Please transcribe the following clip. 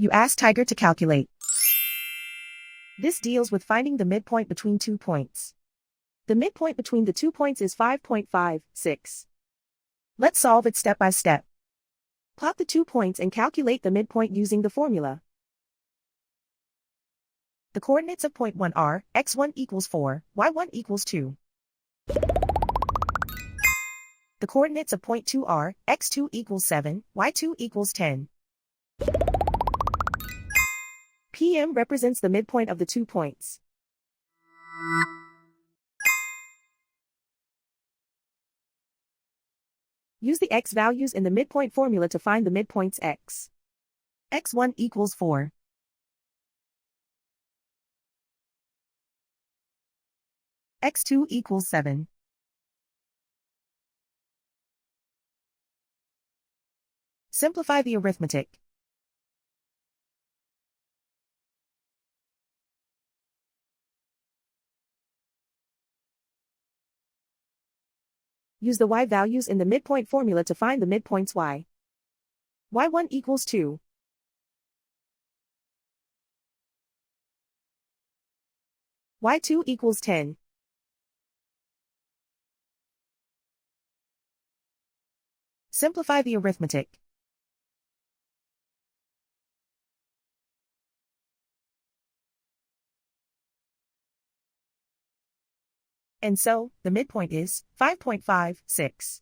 You ask Tiger to calculate. This deals with finding the midpoint between 2 points. The midpoint between the 2 points is 5.56. Let's solve it step by step. Plot the 2 points and calculate the midpoint using the formula. The coordinates of point 1 are x1 equals 4, y1 equals 2. The coordinates of point 2 are x2 equals 7, y2 equals 10. PM represents the midpoint of the 2 points. Use the x values in the midpoint formula to find the midpoints x. x1 equals 4. x2 equals 7. Simplify the arithmetic. Use the y values in the midpoint formula to find the midpoints y. y1 equals 2. y2 equals 10. Simplify the arithmetic. And so, the midpoint is 5.56.